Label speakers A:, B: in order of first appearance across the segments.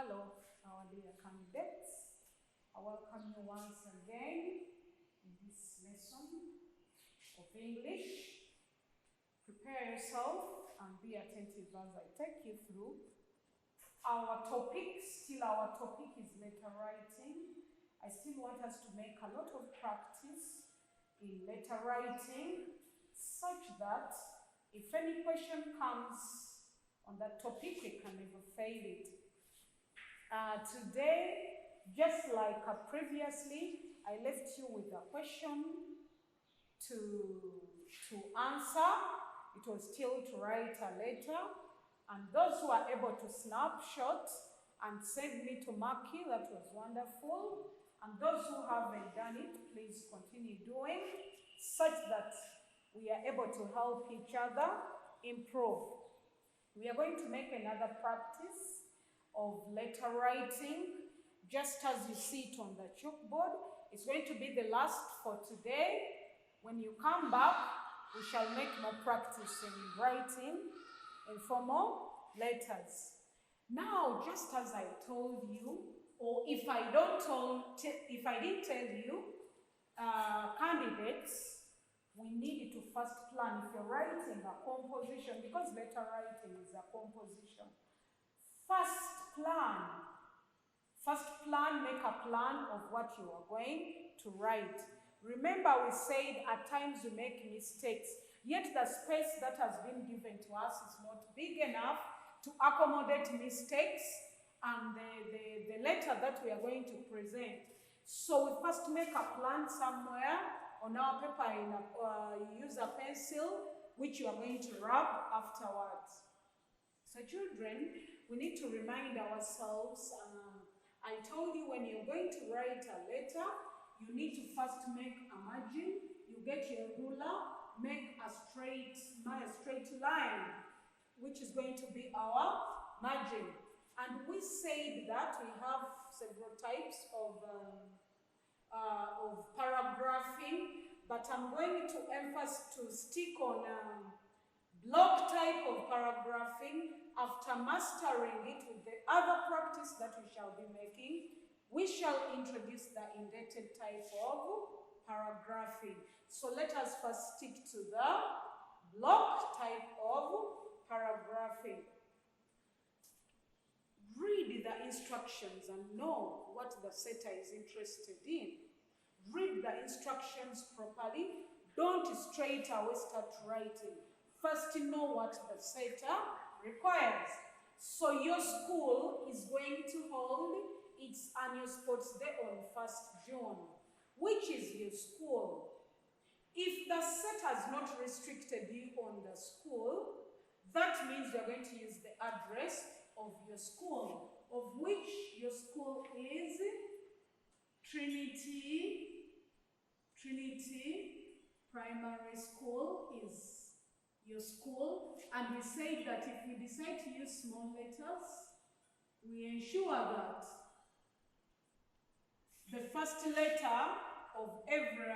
A: Hello, our dear candidates. I welcome you once again in this lesson of English. Prepare yourself and be attentive as I take you through our topic. Still our topic is letter writing. I still want us to make a lot of practice in letter writing such that if any question comes on that topic, we can never fail it. Today, just like previously, I left you with a question to answer. It was still to write a letter, and those who are able to snapshot and send me to Maki, that was wonderful. And those who haven't done it, please continue doing, such that we are able to help each other improve. We are going to make another practice of letter writing, just as you see it on the chalkboard. It's going to be the last for today. When you come back, we shall make more practice in writing informal letters. Now, just as I told you, or if I didn't tell you, candidates, we need to first plan. If you're writing a composition, because letter writing is a composition, First plan, make a plan of what you are going to write. Remember, we said at times we make mistakes, yet the space that has been given to us is not big enough to accommodate mistakes and the letter that we are going to present. So we first make a plan somewhere on our paper. You use a pencil, which you are going to rub afterwards. So children, we need to remind ourselves, I told you when you're going to write a letter, you need to first make a margin. You get your ruler, make a straight line, which is going to be our margin. And we said that we have several types of paragraphing, but I'm going to emphasize to stick on block type of paragraphing. After mastering it with the other practice that we shall be making, we shall introduce the indented type of paragraphing. So let us first stick to the block type of paragraphing. Read the instructions and know what the setter is interested in. Read the instructions properly. Don't straight away start writing. First, know what the setter requires. So your school is going to hold its annual sports day on 1st June. Which is your school? If the set has not restricted you on the school, that means you're going to use the address of your school, of which your school is Trinity Primary School is your school. And we say that if we decide to use small letters, we ensure that the first letter of every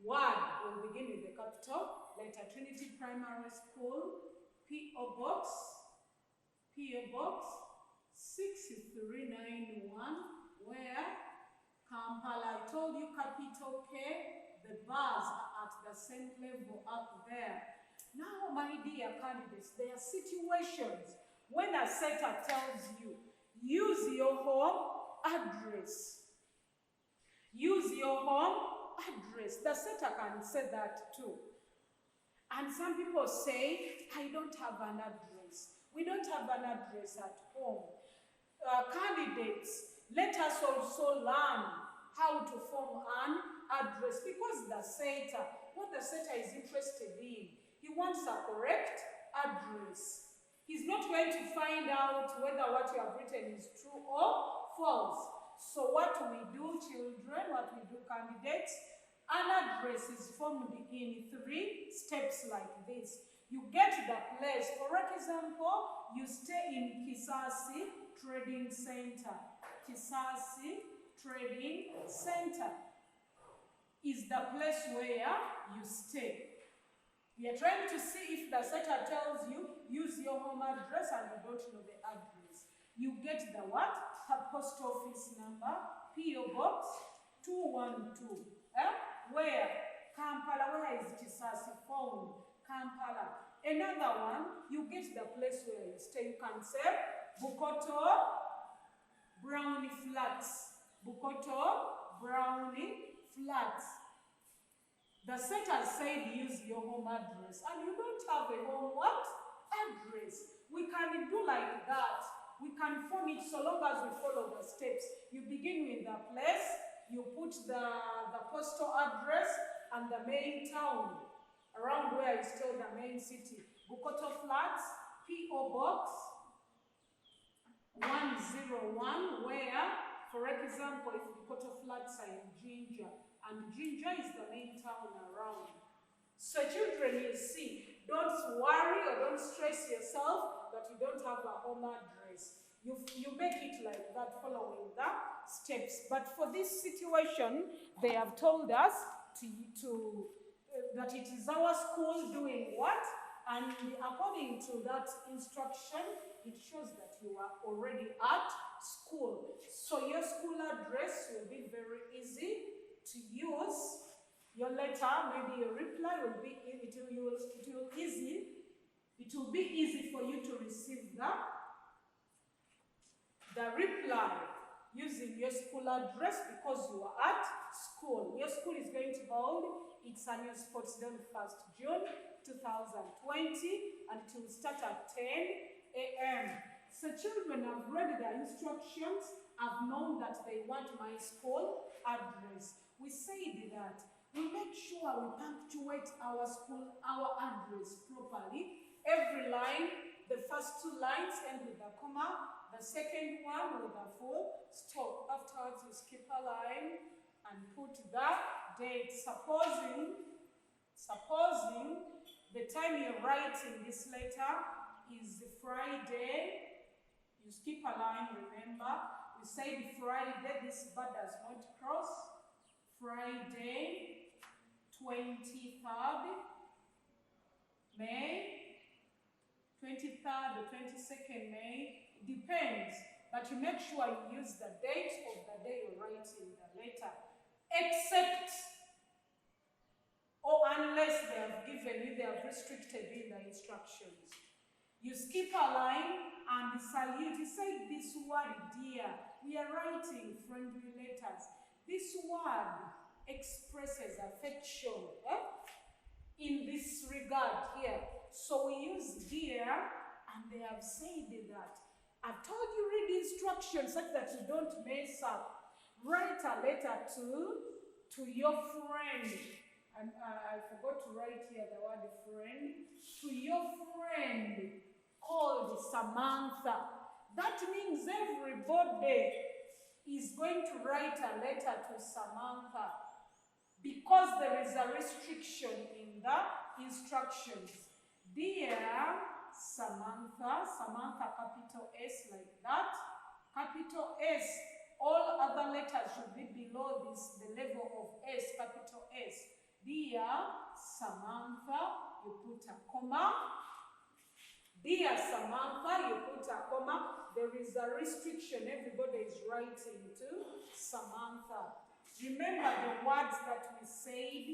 A: word will begin with the capital letter. Trinity Primary School, P.O. Box 6391, where Kampala. I told you capital K, the bars are at the same level up there. Now, my dear candidates, there are situations when a setter tells you, use your home address. Use your home address. The setter can say that too. And some people say, I don't have an address. We don't have an address at home. Candidates, let us also learn how to form an address, because what the setter is interested in, he wants a correct address. He's not going to find out whether what you have written is true or false. So what we do, children, what we do, candidates, an address is formed in 3 steps like this. You get the place. For example, you stay in Kisasi Trading Center. Kisasi Trading Center is the place where you stay. We are trying to see if the setter tells you, use your home address and you don't know the address. You get the what? Post office number, P.O. Box 212. Where? Kampala. Where is Chisasi? Found. Kampala. Another one, you get the place where you stay. You can say Bukoto Brownie Flats. Bukoto Brownie Flats. The setter said use your home address and you don't have a home what? Address. We can do like that. We can form it so long as we follow the steps. You begin with the place, you put the postal address and the main town around where is still the main city. Bukoto Flats, P.O. Box 101, where, for example, if Bukoto Flats are in Ginger, and Ginger is the main town around. So children, you see, don't worry or don't stress yourself that you don't have a home address. You make it like that following the steps. But for this situation, they have told us that it is our school doing what? And according to that instruction, it shows that you are already at school. So your school address will be very easy to use. Your letter, maybe your reply will be, it will be easy for you to receive the reply using your school address because you are at school. Your school is going to hold its annual sports day on 1st June 2020 and it will start at 10 a.m. So children have read the instructions, have known that they want my school address. We said that we make sure we punctuate our address properly. Every line, the first two lines end with a comma, the second one with a full stop. Afterwards, you skip a line and put the date. Supposing the time you're writing this letter is Friday, you skip a line, remember. We said Friday, this bar does not cross. Friday, 23rd May, 23rd or 22nd May, depends. But you make sure you use the date of the day you're writing the letter. Except, or unless they have given you, they have restricted you in the instructions. You skip a line and salute. You say this word, dear. We are writing friendly letters. This word expresses affection in this regard here. So we use dear, and they have said that. I've told you read the instructions such that you don't mess up. Write a letter to your friend. And I forgot to write here the word friend. To your friend called Samantha. That means everybody is going to write a letter to Samantha because there is a restriction in the instructions. Dear Samantha, capital S like that, capital S, all other letters should be below this, the level of S, capital S. Dear Samantha, you put a comma. Dear Samantha, you put a comma. There is a restriction. Everybody is writing to Samantha. Remember the words that we said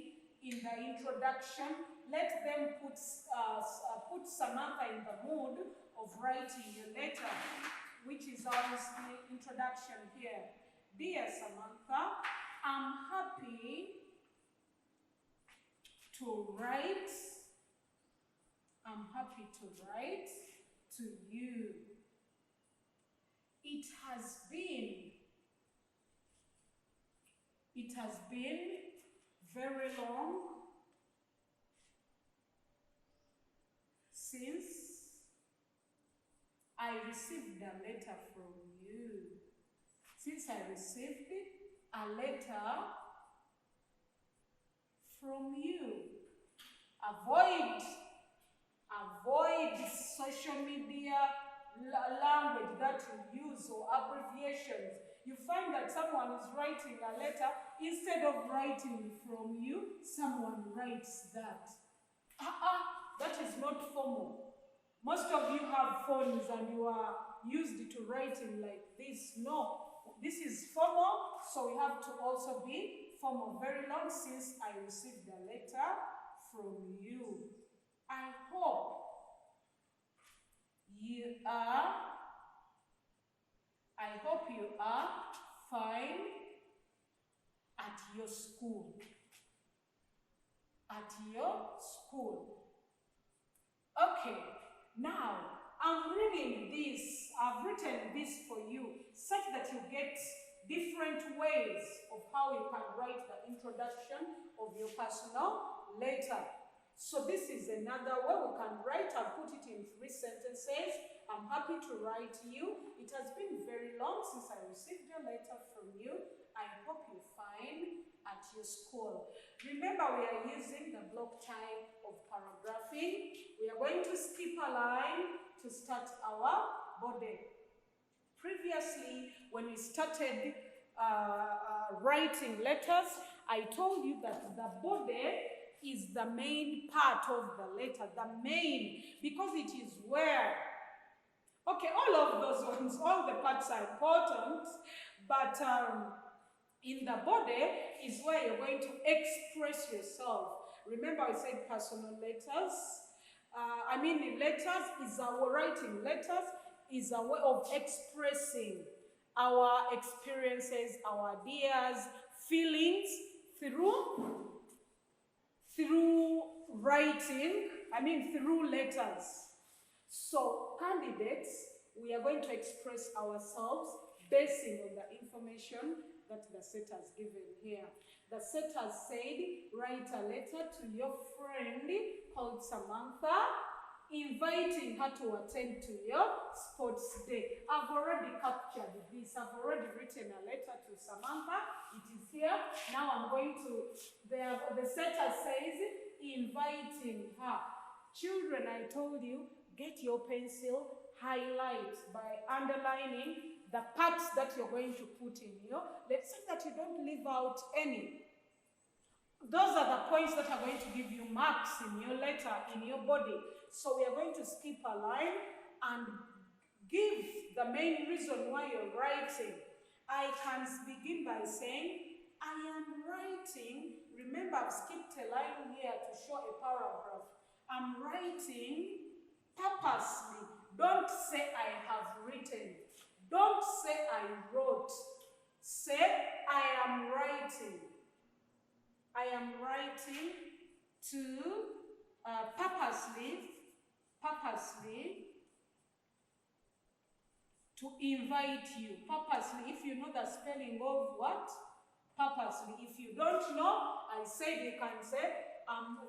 A: in the introduction. Let them put Samantha in the mood of writing your letter, which is our introduction here. Dear Samantha, I'm happy to write. I'm happy to write to you. It has been very long since I received a letter from you. Since I received a letter from you. Avoid social media language that you use or abbreviations. You find that someone is writing a letter, instead of writing from you, someone writes that. That is not formal. Most of you have phones and you are used to writing like this. No, this is formal, so we have to also be formal. Very long since I received a letter from you. I hope you are fine at your school. At your school. Okay, now I'm reading this. I've written this for you such that you get different ways of how you can write the introduction of your personal letter. So this is another way we can write. I've put it in 3 sentences. I'm happy to write you. It has been very long since I received a letter from you. I hope you're fine at your school. Remember, we are using the block type of paragraphing. We are going to skip a line to start our body. Previously, when we started writing letters, I told you that the body is the main part of the letter, the main, because it is where, okay, all of those ones, all the parts are important, but in the body is where you're going to express yourself. Remember I said personal letters. Letters is our writing. Letters is a way of expressing our experiences, our ideas, feelings through writing, through letters. So, candidates, we are going to express ourselves basing on the information that the set has given here. The set has said, write a letter to your friend called Samantha, inviting her to attend to your sports day. I've already captured this. I've already written a letter to Samantha. It is here. Now I'm going to, the setter says, inviting her. Children, I told you, get your pencil, highlight by underlining the parts that you're going to put in here. Let's say that you don't leave out any. Those are the points that are going to give you marks in your letter, in your body. So we are going to skip a line and give the main reason why you're writing. I can begin by saying, I am writing. Remember, I've skipped a line here to show a paragraph. I'm writing purposely. Don't say I have written. Don't say I wrote. Say I am writing. I am writing to purposely to invite you. Purposely, if you know the spelling of what? Purposely. If you don't know, I said you can say,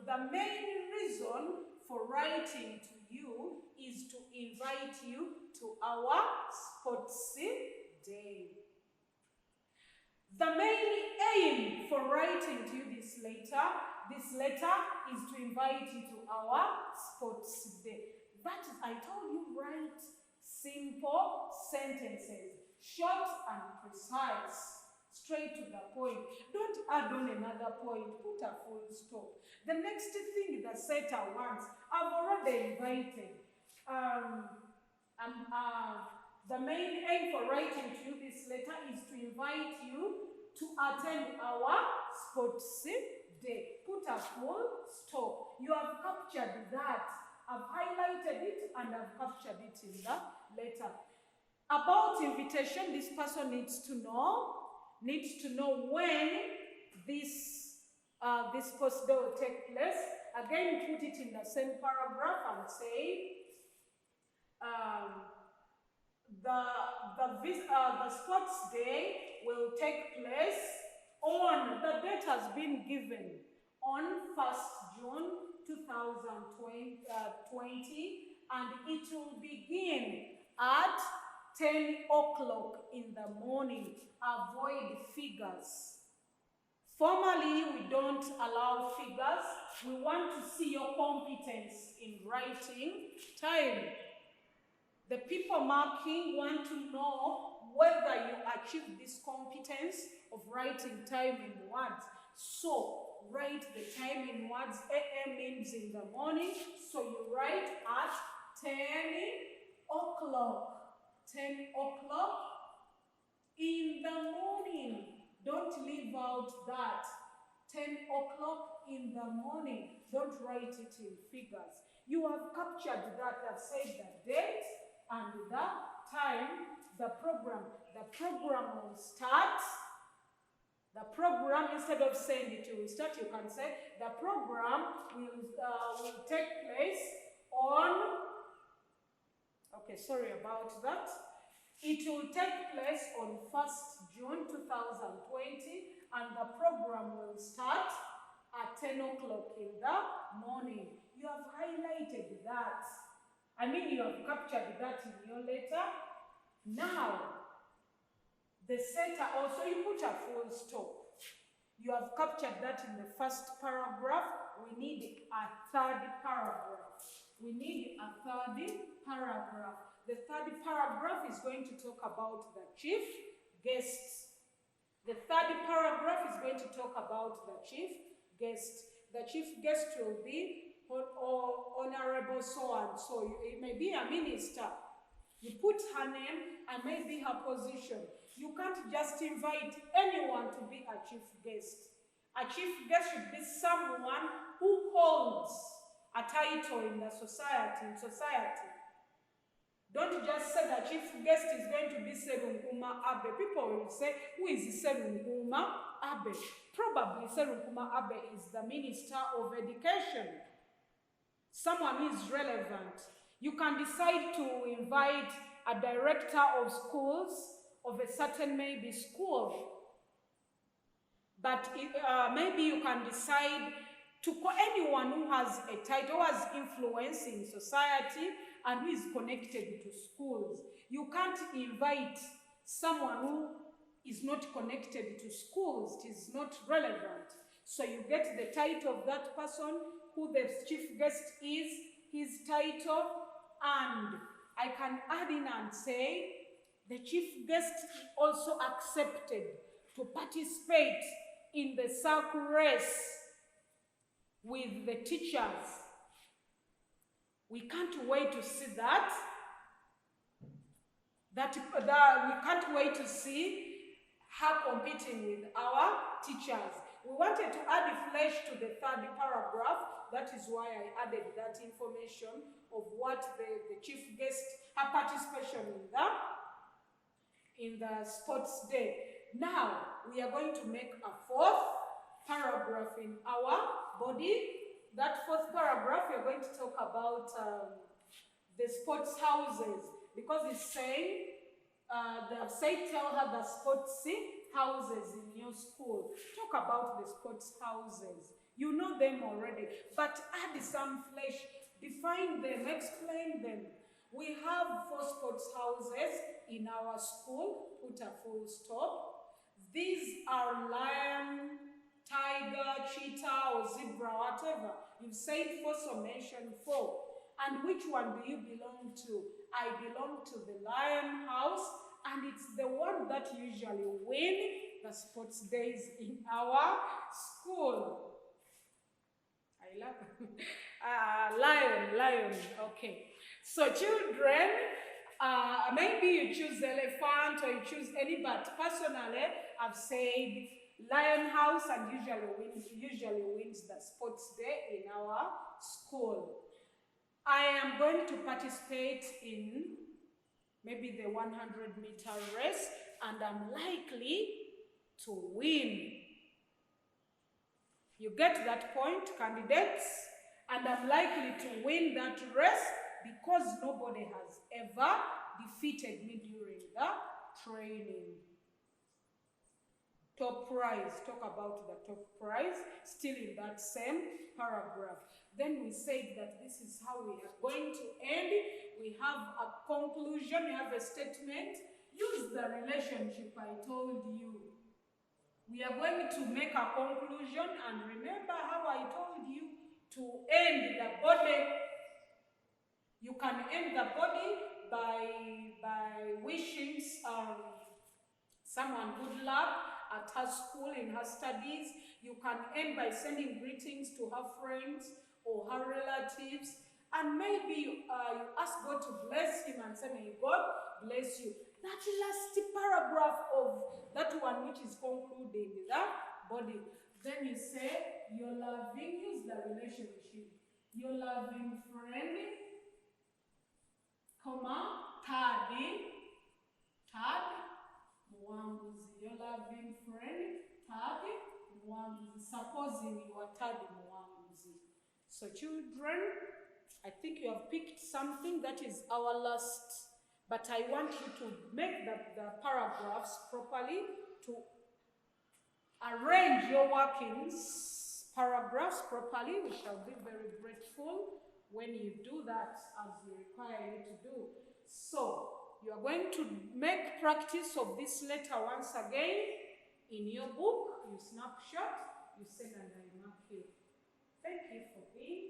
A: the main reason for writing to you is to invite you to our sports day. The main aim for writing to you this letter is to invite you to our sports day. That is, I told you, write simple sentences, short and precise, straight to the point. Don't add on another point, put a full stop. The next thing the setter wants, I've already invited. The main aim for writing to you this letter is to invite you to attend our sports day. Put a full stop. You have captured that. I've highlighted it and I've captured it in the letter. About invitation, this person needs to know when this sports day will take place. Again, put it in the same paragraph and say, the sports day will take place on, the date has been given, on 1st June 2020, and it will begin at 10 o'clock in the morning. Avoid figures. Formally, we don't allow figures. We want to see your competence in writing time. The people marking want to know whether you achieve this competence of writing time in words. So, write the time in words. AM means in the morning, so you write at 10 o'clock. 10 o'clock in the morning. Don't leave out that. 10 o'clock in the morning. Don't write it in figures. You have captured that. I've said the date and the time, the program. The program will start. The program, instead of saying it will start, you can say the program will take place on, okay, sorry about that. It will take place on 1st June 2020, and the program will start at 10 o'clock in the morning. You have highlighted that. I mean, you have captured that in your letter. Now, the center also, you put a full stop. You have captured that in the first paragraph. We need a third paragraph. We need a third paragraph. The third paragraph is going to talk about the chief guests. The third paragraph is going to talk about the chief guest. The chief guest will be honorable so and so. It may be a minister. You put her name and maybe her position. You can't just invite anyone to be a chief guest. A chief guest should be someone who holds a title in the society. Don't just say the chief guest is going to be Serunkuma Abe. People will say, who is Serunkuma Abe? Probably Serunkuma Abe is the Minister of Education. Someone who is relevant. You can decide to invite a director of schools of a certain maybe school. But maybe you can decide to call anyone who has a title, who has influence in society, and who is connected to schools. You can't invite someone who is not connected to schools. It is not relevant. So you get the title of that person, who the chief guest is, his title, and I can add in and say, the chief guest also accepted to participate in the circle race with the teachers. We can't wait to see that. We can't wait to see her competing with our teachers. We wanted to add flesh to the third paragraph. That is why I added that information of what the chief guest, her participation in the sports day. Now, we are going to make a fourth paragraph in our body. That fourth paragraph, we are going to talk about the sports houses, because it's saying, they have said, tell her the sports houses in your school. Talk about the sports houses. You know them already, but add some flesh, define them, explain them. We have 4 sports houses in our school. Put a full stop. These are lion, tiger, cheetah, or zebra, whatever. You've said 4, so mention 4. And which one do you belong to? I belong to the lion house, and it's the one that usually win the sports days in our school. I love lion, okay. So children, maybe you choose elephant or you choose any, but personally, I've said lion house, and usually wins the sports day in our school. I am going to participate in maybe the 100-meter race, and I'm likely to win. You get that point, candidates? And I'm likely to win that race because nobody has ever defeated me during the training. Top prize, talk about the top prize, still in that same paragraph. Then we said that this is how we are going to end. We have a conclusion, we have a statement. Use the relationship I told you. We are going to make a conclusion, and remember how I told you to end the body. You can end the body by wishing someone good luck, at her school in her studies. You can end by sending greetings to her friends or her relatives. And maybe you ask God to bless him and say, may God bless you. That last paragraph of that one which is concluding the body. Then you say, your loving, use the relationship. Your loving friend, comma, Tadi, Mwanguzi. Your loving friend, Tadi, Mwanguzi. Supposing you are Tadi Mwanguzi. So children, I think you have picked something. That is our last. But I want you to make the paragraphs properly, to arrange your workings paragraphs properly. We shall be very grateful when you do that as we require you to do. So, you are going to make practice of this letter once again in your book. You snapshot, you send, and I mark you. Thank you for being